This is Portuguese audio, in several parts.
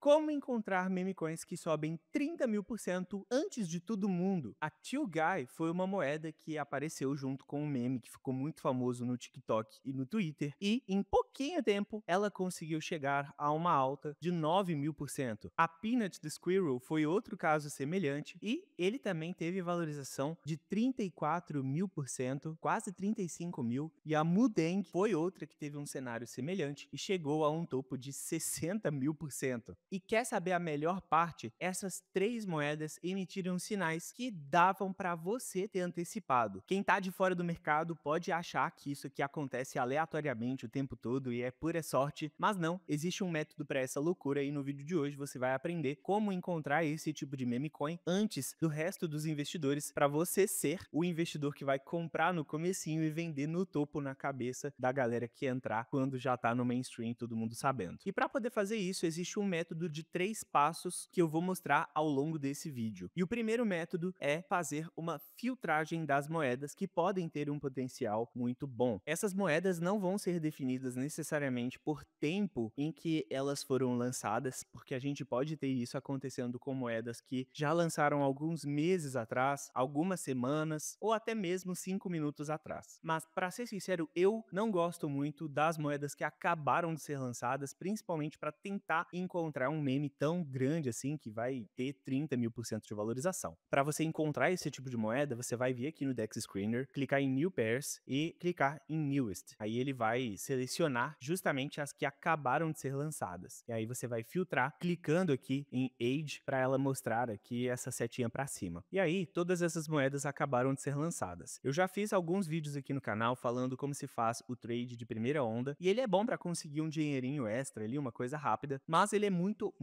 Como encontrar meme coins que sobem 30.000% antes de todo mundo? A Till Guy foi uma moeda que apareceu junto com um meme que ficou muito famoso no TikTok e no Twitter, e em pouquinho tempo ela conseguiu chegar a uma alta de 9.000%. A Peanut the Squirrel foi outro caso semelhante e ele também teve valorização de 34.000%, quase 35 mil, e a Mudeng foi outra que teve um cenário semelhante e chegou a um topo de 60.000%. E quer saber a melhor parte? Essas três moedas emitiram sinais que davam para você ter antecipado. Quem tá de fora do mercado pode achar que isso aqui acontece aleatoriamente o tempo todo e é pura sorte, mas não, existe um método para essa loucura e no vídeo de hoje você vai aprender como encontrar esse tipo de meme coin antes do resto dos investidores para você ser o investidor que vai comprar no comecinho e vender no topo na cabeça da galera que entrar quando já tá no mainstream, todo mundo sabendo. E para poder fazer isso, existe um método de 3 passos que eu vou mostrar ao longo desse vídeo. E o primeiro método é fazer uma filtragem das moedas que podem ter um potencial muito bom. Essas moedas não vão ser definidas necessariamente por tempo em que elas foram lançadas, porque a gente pode ter isso acontecendo com moedas que já lançaram alguns meses atrás, algumas semanas ou até mesmo 5 minutos atrás. Mas para ser sincero, eu não gosto muito das moedas que acabaram de ser lançadas, principalmente para tentar encontrar um meme tão grande assim que vai ter 30.000% de valorização. Para você encontrar esse tipo de moeda, você vai vir aqui no DEX Screener, clicar em New Pairs e clicar em Newest. Aí ele vai selecionar justamente as que acabaram de ser lançadas. E aí você vai filtrar clicando aqui em Age para ela mostrar aqui essa setinha para cima. E aí todas essas moedas acabaram de ser lançadas. Eu já fiz alguns vídeos aqui no canal falando como se faz o trade de primeira onda e ele é bom para conseguir um dinheirinho extra ali, uma coisa rápida, mas ele é muito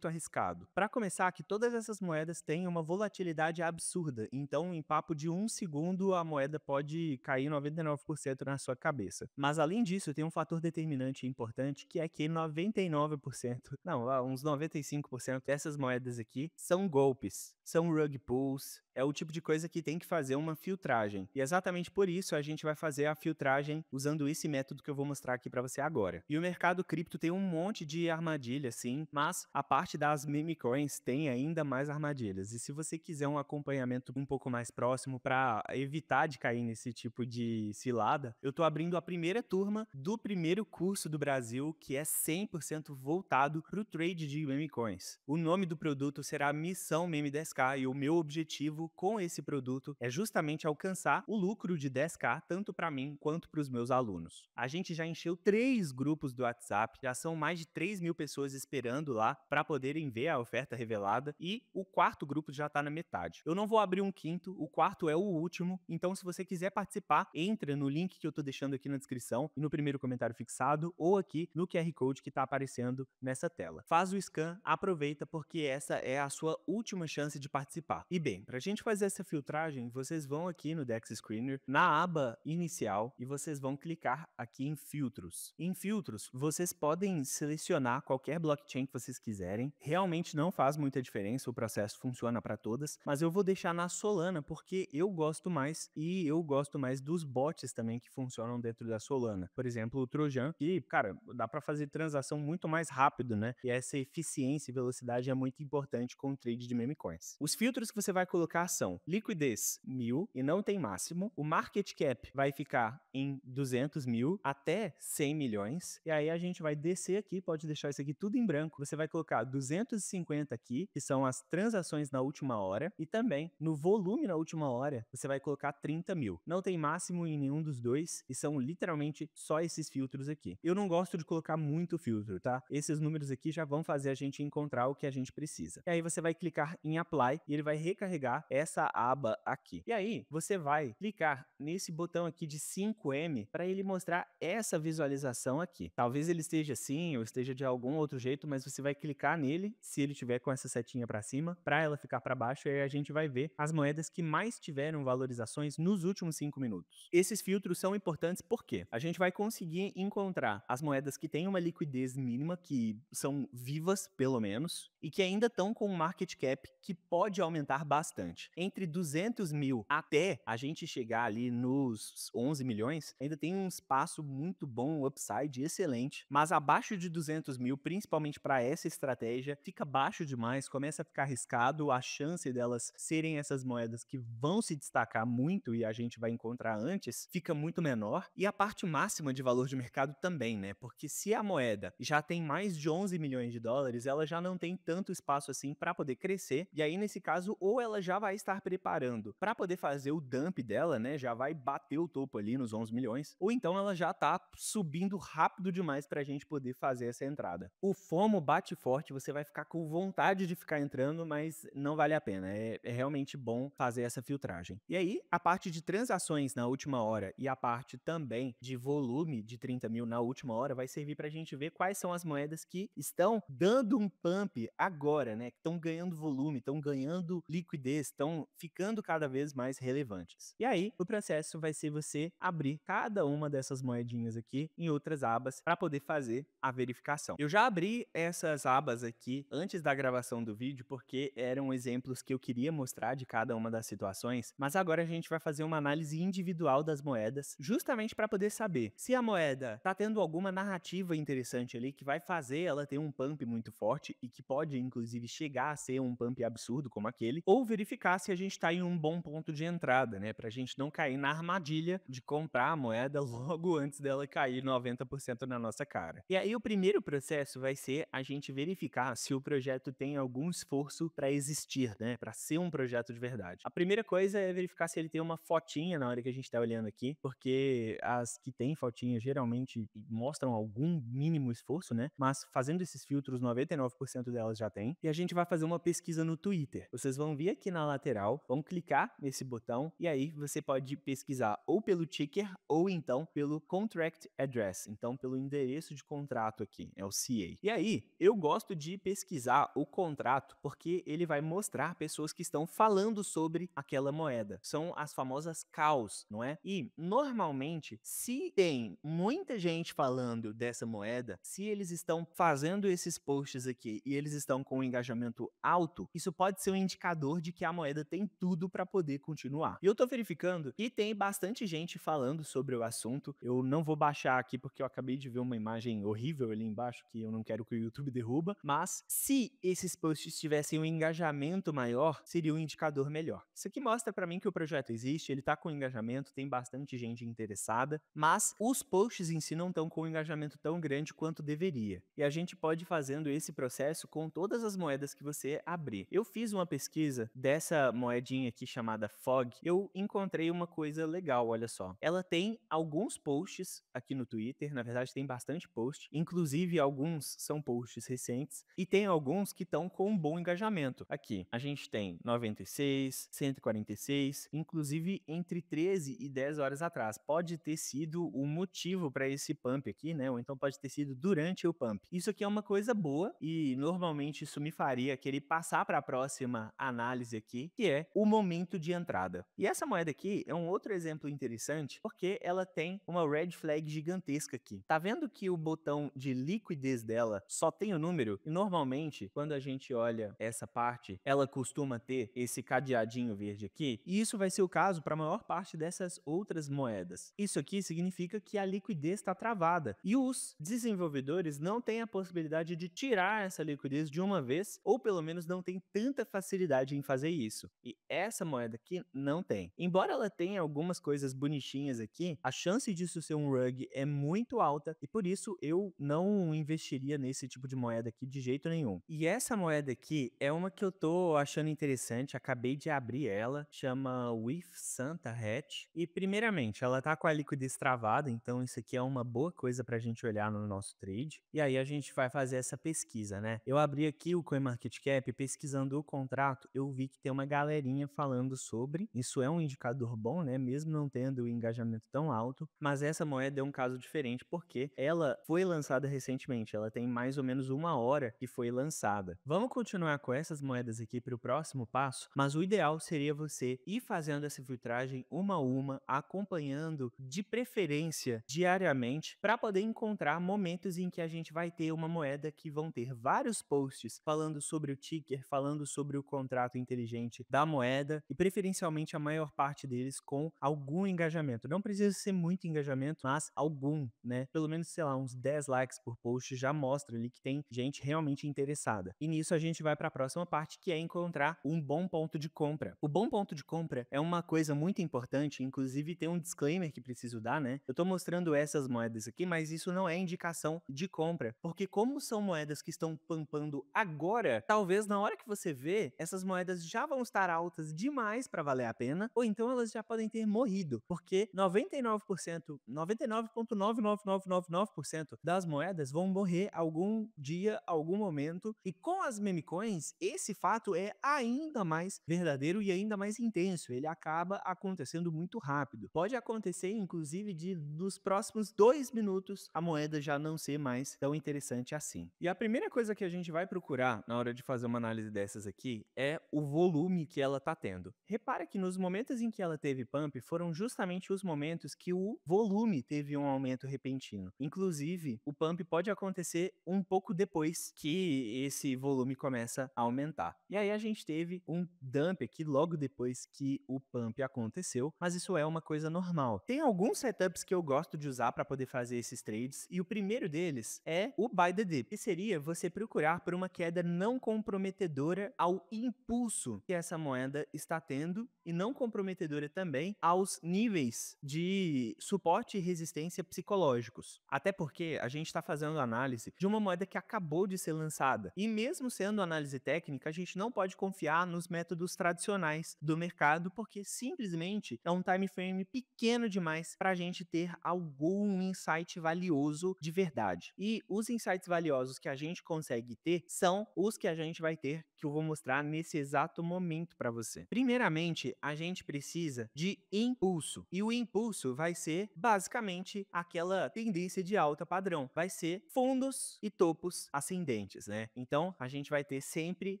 arriscado. Para começar, que todas essas moedas têm uma volatilidade absurda, então em papo de 1 segundo a moeda pode cair 99% na sua cabeça. Mas além disso, tem um fator determinante importante que é que 99%, não, uns 95% dessas moedas aqui são golpes, são rug pulls, é o tipo de coisa que tem que fazer uma filtragem. E exatamente por isso a gente vai fazer a filtragem usando esse método que eu vou mostrar aqui para você agora. E o mercado cripto tem um monte de armadilhas, sim, mas a parte das meme coins tem ainda mais armadilhas. E se você quiser um acompanhamento um pouco mais próximo para evitar de cair nesse tipo de cilada, eu tô abrindo a primeira turma do primeiro curso do Brasil que é 100% voltado para o trade de meme coins. O nome do produto será Missão Meme 10K e o meu objetivo com esse produto é justamente alcançar o lucro de 10K tanto para mim quanto para os meus alunos. A gente já encheu 3 grupos do WhatsApp, já são mais de 3.000 pessoas esperando lá para poderem ver a oferta revelada e o quarto grupo já está na metade. Eu não vou abrir um quinto, o quarto é o último, então se você quiser participar, entra no link que eu estou deixando aqui na descrição e no primeiro comentário fixado ou aqui no QR Code que está aparecendo nessa tela. Faz o scan, aproveita porque essa é a sua última chance de participar. E bem, para a gente fazer essa filtragem, vocês vão aqui no DEX Screener, na aba inicial, e vocês vão clicar aqui em filtros. Em filtros, vocês podem selecionar qualquer blockchain que vocês quiserem. Realmente não faz muita diferença, o processo funciona para todas, mas eu vou deixar na Solana porque eu gosto mais e eu gosto mais dos bots também que funcionam dentro da Solana. Por exemplo, o Trojan, que, cara, dá para fazer transação muito mais rápido, né? E essa eficiência e velocidade é muito importante com o trade de meme coins. Os filtros que você vai colocar são liquidez 1.000 e não tem máximo. O market cap vai ficar em 200 mil até 100 milhões. E aí a gente vai descer aqui, pode deixar isso aqui tudo em branco. Você vai colocar 250 aqui, que são as transações na última hora. E também no volume na última hora, você vai colocar 30 mil. Não tem máximo em nenhum dos dois e são literalmente só esses filtros aqui. Eu não gosto de colocar muito filtro, tá? Esses números aqui já vão fazer a gente encontrar o que a gente precisa. E aí você vai clicar em Apply e ele vai recarregar essa aba aqui. E aí você vai clicar nesse botão aqui de 5M para ele mostrar essa visualização aqui. Talvez ele esteja assim ou esteja de algum outro jeito, mas você vai clicar nele, se ele tiver com essa setinha para cima, para ela ficar para baixo, e aí a gente vai ver as moedas que mais tiveram valorizações nos últimos 5 minutos. Esses filtros são importantes porque a gente vai conseguir encontrar as moedas que têm uma liquidez mínima, que são vivas pelo menos, e que ainda estão com um market cap que pode aumentar bastante. Entre 200 mil até a gente chegar ali nos 11 milhões, ainda tem um espaço muito bom, um upside excelente, mas abaixo de 200 mil, principalmente para essa estratégia fica baixo demais, começa a ficar arriscado, a chance delas serem essas moedas que vão se destacar muito e a gente vai encontrar antes, fica muito menor. E a parte máxima de valor de mercado também, né? Porque se a moeda já tem mais de 11 milhões de dólares, ela já não tem tanto espaço assim para poder crescer. E aí, nesse caso, ou ela já vai estar preparando para poder fazer o dump dela, né? Já vai bater o topo ali nos 11 milhões, ou então ela já tá subindo rápido demais pra gente poder fazer essa entrada. O FOMO bate forte, você vai ficar com vontade de ficar entrando, mas não vale a pena. É realmente bom fazer essa filtragem. E aí, a parte de transações na última hora e a parte também de volume de 30 mil na última hora vai servir pra gente ver quais são as moedas que estão dando um pump agora, né? Que estão ganhando volume, estão ganhando liquidez, estão ficando cada vez mais relevantes. E aí, o processo vai ser você abrir cada uma dessas moedinhas aqui em outras abas para poder fazer a verificação. Eu já abri essas abas aqui antes da gravação do vídeo porque eram exemplos que eu queria mostrar de cada uma das situações, mas agora a gente vai fazer uma análise individual das moedas, justamente para poder saber se a moeda está tendo alguma narrativa interessante ali que vai fazer ela ter um pump muito forte e que pode inclusive chegar a ser um pump absurdo como aquele, ou verificar se a gente está em um bom ponto de entrada, né, para a gente não cair na armadilha de comprar a moeda logo antes dela cair 90% na nossa cara. E aí o primeiro processo vai ser a gente verificar se o projeto tem algum esforço para existir, né, para ser um projeto de verdade. A primeira coisa é verificar se ele tem uma fotinha na hora que a gente está olhando aqui, porque as que tem fotinha geralmente mostram algum mínimo esforço, né, mas fazendo esses filtros 99% delas já tem. E a gente vai fazer uma pesquisa no Twitter. Vocês vão vir aqui na lateral, vão clicar nesse botão e aí você pode pesquisar ou pelo ticker ou então pelo contract address, então pelo endereço de contrato aqui, é o CA. E aí, eu gosto de pesquisar o contrato porque ele vai mostrar pessoas que estão falando sobre aquela moeda. São as famosas CAUs, não é? E normalmente, se tem muita gente falando dessa moeda, se eles estão fazendo esses posts aqui e eles estão com um engajamento alto, isso pode ser um indicador de que a moeda tem tudo para poder continuar. E eu tô verificando que tem bastante gente falando sobre o assunto. Eu não vou baixar aqui porque eu acabei de ver uma imagem horrível ali embaixo que eu não quero que o YouTube derruba, mas se esses posts tivessem um engajamento maior, seria um indicador melhor. Isso aqui mostra para mim que o projeto existe, ele tá com engajamento, tem bastante gente interessada, mas os posts em si não estão com um engajamento tão grande quanto deveria. E a gente pode ir fazendo esse processo com todas as moedas que você abrir. Eu fiz uma pesquisa dessa moedinha aqui chamada FOG, eu encontrei uma coisa legal, olha só. Ela tem alguns posts aqui no Twitter, na verdade tem bastante post, inclusive alguns são posts recentes, e tem alguns que estão com um bom engajamento. Aqui, a gente tem 96, 146, inclusive entre 13 e 10 horas atrás. Pode ter sido o motivo para esse pump aqui, né? Ou então pode ter sido durante o pump. Isso aqui é uma coisa boa e normalmente isso me faria querer passar para a próxima análise aqui, que é o momento de entrada. E essa moeda aqui é um outro exemplo interessante porque ela tem uma red flag gigantesca aqui. Tá vendo que o botão de liquidez dela só tem o número? E normalmente, quando a gente olha essa parte, ela costuma ter esse cadeadinho verde aqui, e isso vai ser o caso para a maior parte dessas outras moedas. Isso aqui significa que a liquidez está travada e os desenvolvedores não têm a possibilidade de tirar essa liquidez de uma vez, ou pelo menos não tem tanta facilidade em fazer isso. E essa moeda aqui não tem. Embora ela tenha algumas coisas bonitinhas aqui, a chance disso ser um rug é muito alta e por isso eu não investiria nesse tipo de moeda aqui de jeito nenhum. E essa moeda aqui é uma que eu tô achando interessante, acabei de abrir ela, chama With Santa Hatch. E primeiramente, ela tá com a liquidez travada, então isso aqui é uma boa coisa pra gente olhar no nosso trade. E aí a gente vai fazer essa pesquisa, né? Eu abri aqui o CoinMarketCap, pesquisando o contrato, eu vi que tem uma galerinha falando sobre. Isso é um indicador bom, né? Mesmo não tendo o engajamento tão alto, mas essa moeda é um caso diferente porque ela foi lançada recentemente, ela tem mais ou menos uma hora que foi lançada. Vamos continuar com essas moedas aqui para o próximo passo, mas o ideal seria você ir fazendo essa filtragem uma a uma, acompanhando de preferência diariamente, para poder encontrar momentos em que a gente vai ter uma moeda que vão ter vários posts falando sobre o ticker, falando sobre o contrato inteligente da moeda e preferencialmente a maior parte deles com algum engajamento. Não precisa ser muito engajamento, mas algum, né? Pelo menos, sei lá, uns 10 likes por post já mostra ali que tem gente realmente interessada. E nisso a gente vai para a próxima parte, que é encontrar um bom ponto de compra. O bom ponto de compra é uma coisa muito importante, inclusive tem um disclaimer que preciso dar, né? Eu tô mostrando essas moedas aqui, mas isso não é indicação de compra, porque como são moedas que estão pampando agora, talvez na hora que você vê, essas moedas já vão estar altas demais para valer a pena, ou então elas já podem ter morrido, porque 99%, 99,99999% das moedas vão morrer algum dia, algum momento, e com as meme coins, esse fato é ainda mais verdadeiro e ainda mais intenso. Ele acaba acontecendo muito rápido. Pode acontecer, inclusive, de nos próximos 2 minutos a moeda já não ser mais tão interessante assim. E a primeira coisa que a gente vai procurar na hora de fazer uma análise dessas aqui é o volume que ela tá tendo. Repara que nos momentos em que ela teve pump foram justamente os momentos que o volume teve um aumento repentino. Inclusive, o pump pode acontecer um pouco depois que esse volume começa a aumentar. E aí a gente teve um dump aqui logo depois que o pump aconteceu, mas isso é uma coisa normal. Tem alguns setups que eu gosto de usar para poder fazer esses trades, e o primeiro deles é o buy the dip, que seria você procurar por uma queda não comprometedora ao impulso que essa moeda está tendo e não comprometedora também aos níveis de suporte e resistência psicológicos. Até porque a gente está fazendo análise de uma moeda que acabou de ser lançada. E mesmo sendo análise técnica, a gente não pode confiar nos métodos tradicionais do mercado, porque simplesmente é um time frame pequeno demais para a gente ter algum insight valioso de verdade. E os insights valiosos que a gente consegue ter são os que a gente vai ter, que eu vou mostrar nesse exato momento para você. Primeiramente, a gente precisa de impulso. E o impulso vai ser basicamente aquela tendência de alta padrão. Vai ser fundos e topos ascendentes, né? Então, a gente vai ter sempre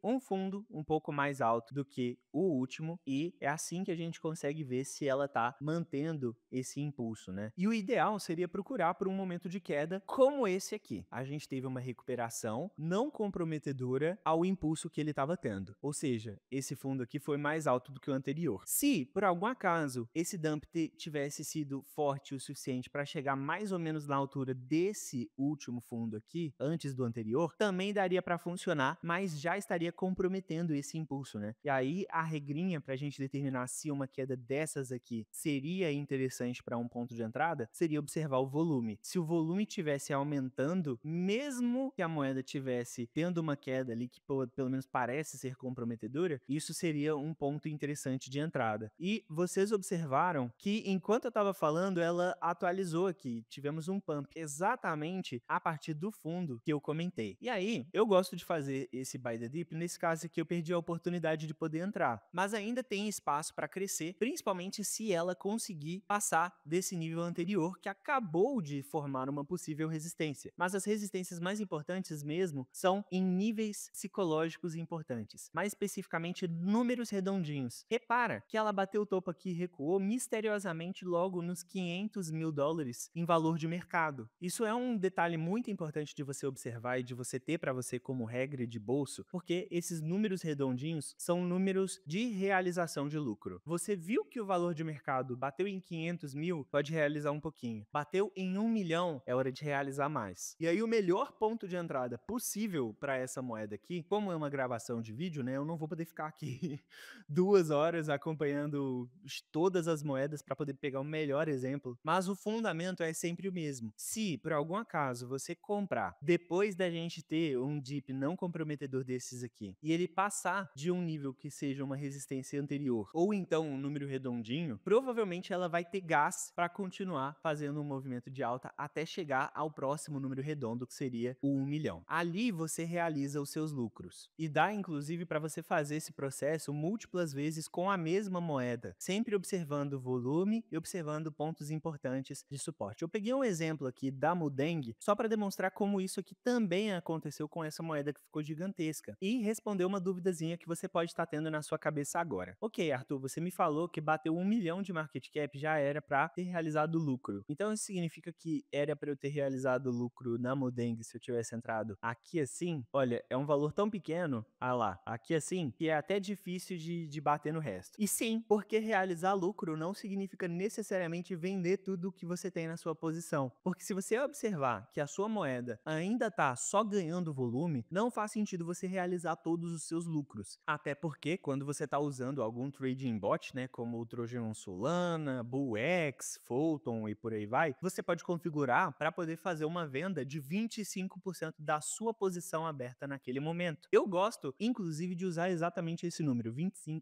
um fundo um pouco mais alto do que o último, e é assim que a gente consegue ver se ela tá mantendo esse impulso, né? E o ideal seria procurar por um momento de queda como esse aqui. A gente teve uma recuperação não comprometedora ao impulso que ele estava tendo. Ou seja, esse fundo aqui foi mais alto do que o anterior. Se, por algum acaso, esse dump tivesse sido forte o suficiente para chegar mais ou menos na altura desse último fundo aqui, antes do anterior, também daria para funcionar, mas já estaria comprometendo esse impulso, né? E aí, a regrinha para a gente determinar se uma queda dessas aqui seria interessante para um ponto de entrada, seria observar o volume. Se o volume estivesse aumentando, mesmo que a moeda tivesse tendo uma queda ali que pelo menos parece ser comprometedora, isso seria um ponto interessante de entrada. E vocês observaram que enquanto eu estava falando, ela atualizou aqui. Tivemos um pump exatamente a partir do fundo que eu comentei. E aí, eu gosto de fazer esse buy the dip. Nesse caso aqui, eu perdi a oportunidade de poder entrar. Mas ainda tem espaço para crescer, principalmente se ela conseguir passar desse nível anterior que acabou de formar uma possível resistência. Mas as resistências mais importantes mesmo são em níveis psicológicos importantes, mais especificamente números redondinhos. Repara que ela bateu o topo aqui e recuou misteriosamente logo nos 500 mil dólares em valor de mercado. Isso é um detalhe muito importante de você observar e de você ter para você como regra de bolso, porque esses números redondinhos são números de realização de lucro. Você viu que o valor de mercado bateu em 500 mil, pode realizar um pouquinho. Bateu em 1 milhão, é hora de realizar mais. E aí o melhor ponto de entrada possível para essa moeda aqui, como é uma gravação de vídeo, né, eu não vou poder ficar aqui 2 horas acompanhando todas as moedas para poder pegar o melhor exemplo, mas o fundamento é sempre o mesmo. Se, por algum acaso, você comprar depois da gente ter um dip não comprometedor desses aqui, e ele passar de um nível que seja uma resistência anterior, ou então um número redondinho, provavelmente ela vai ter gás para continuar fazendo um movimento de alta até chegar ao próximo número redondo, que seria o 1 milhão. Ali você realiza os seus lucros. E dá, inclusive, para você fazer esse processo múltiplas vezes com a mesma moeda, sempre observando o volume e observando pontos importantes de suporte. Eu peguei um exemplo aqui da Mudeng só para demonstrar como isso aqui também aconteceu com essa moeda que ficou gigantesca e responder uma duvidazinha que você pode estar tendo na sua cabeça agora. Ok, Arthur, você me falou que bateu 1 milhão de market cap já era para ter realizado lucro. Então isso significa que era para eu ter realizado lucro na Mudeng se eu tivesse entrado aqui assim? Olha, é um valor tão pequeno Ah lá, aqui assim, que é até difícil de bater no resto. E sim, porque realizar lucro não significa necessariamente vender tudo o que você tem na sua posição. Porque se você observar que a sua moeda ainda está só ganhando volume, não faz sentido você realizar todos os seus lucros. Até porque quando você está usando algum trading bot, né, como o Trojan Solana, BullX, Fulton e por aí vai, você pode configurar para poder fazer uma venda de 25% da sua posição aberta naquele momento. Eu gosto, inclusive, de usar exatamente esse número, 25%.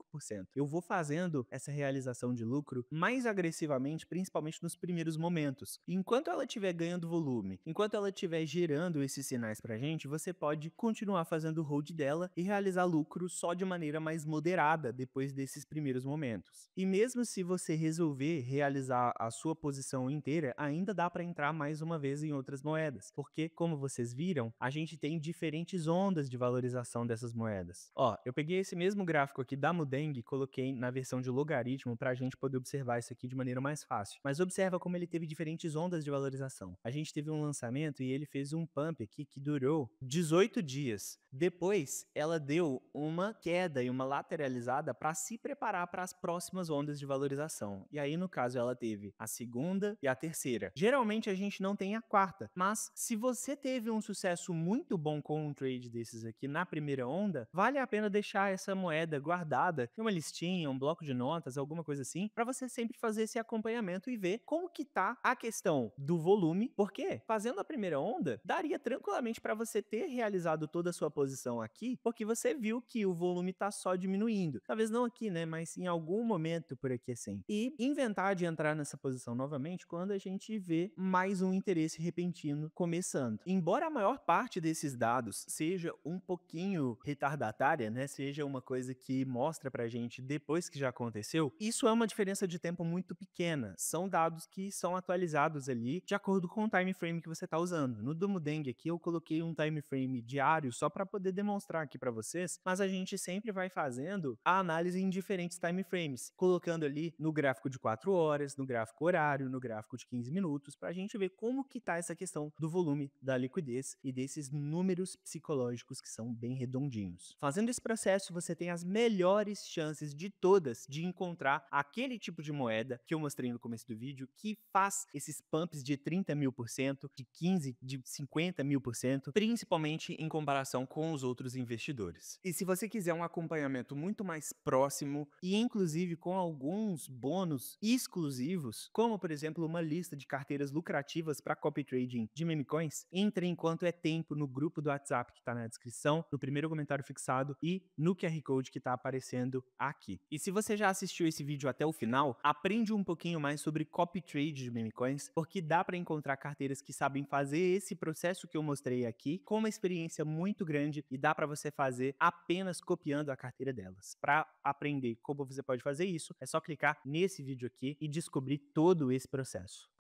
Eu vou fazendo essa realização de lucro mais agressivamente, principalmente nos primeiros momentos. Enquanto ela estiver ganhando volume, enquanto ela estiver gerando esses sinais pra gente, você pode continuar fazendo o hold dela e realizar lucro só de maneira mais moderada depois desses primeiros momentos. E mesmo se você resolver realizar a sua posição inteira, ainda dá para entrar mais uma vez em outras moedas, porque como vocês viram, a gente tem diferentes ondas de valorização dessas moedas. Ó, eu peguei esse mesmo gráfico aqui da Mudeng e coloquei na versão de logaritmo para a gente poder observar isso aqui de maneira mais fácil. Mas observa como ele teve diferentes ondas de valorização. A gente teve um lançamento e ele fez um pump aqui que durou 18 dias. Depois, ela deu uma queda e uma lateralizada para se preparar para as próximas ondas de valorização. E aí, no caso, ela teve a segunda e a terceira. Geralmente a gente não tem a quarta, mas se você teve um sucesso muito bom com um trade desses aqui na primeira onda, vale a pena deixar essa moeda guardada em uma listinha, um bloco de notas, alguma coisa assim, para você sempre fazer esse acompanhamento e ver como que tá a questão do volume, porque fazendo a primeira onda, daria tranquilamente para você ter realizado toda a sua posição aqui, porque você viu que o volume tá só diminuindo. Talvez não aqui, né, mas em algum momento por aqui assim. E inventar de entrar nessa posição novamente quando a gente vê mais um interesse repentino começando. Embora a maior parte desses dados seja um pouquinho retardatária, né, seja uma coisa que mostra pra gente depois que já aconteceu, isso é uma diferença de tempo muito pequena. São dados que são atualizados ali de acordo com o time frame que você está usando. No do Mudeng aqui eu coloquei um time frame diário só para poder demonstrar aqui para vocês, mas a gente sempre vai fazendo a análise em diferentes time frames, colocando ali no gráfico de 4 horas, no gráfico horário, no gráfico de 15 minutos, para a gente ver como que tá essa questão do volume, da liquidez e desses números psicológicos que são bem redondinhos. Fazendo esse processo, você tem as melhores chances de todas de encontrar aquele tipo de moeda que eu mostrei no começo do vídeo, que faz esses pumps de 30.000%, de 15, de 50.000%, principalmente em comparação com os outros investidores. E se você quiser um acompanhamento muito mais próximo e inclusive com alguns bônus exclusivos, como por exemplo uma lista de carteiras lucrativas para copy trading de meme coins, entre enquanto é tempo no grupo do WhatsApp que está na descrição, no primeiro comentário fixado e no QR Code que está aparecendo aqui. E se você já assistiu esse vídeo até o final, aprende um pouquinho mais sobre copy trade de meme coins, porque dá para encontrar carteiras que sabem fazer esse processo que eu mostrei aqui com uma experiência muito grande e dá para você fazer apenas copiando a carteira delas. Para aprender como você pode fazer isso, é só clicar nesse vídeo aqui e descobrir todo esse processo.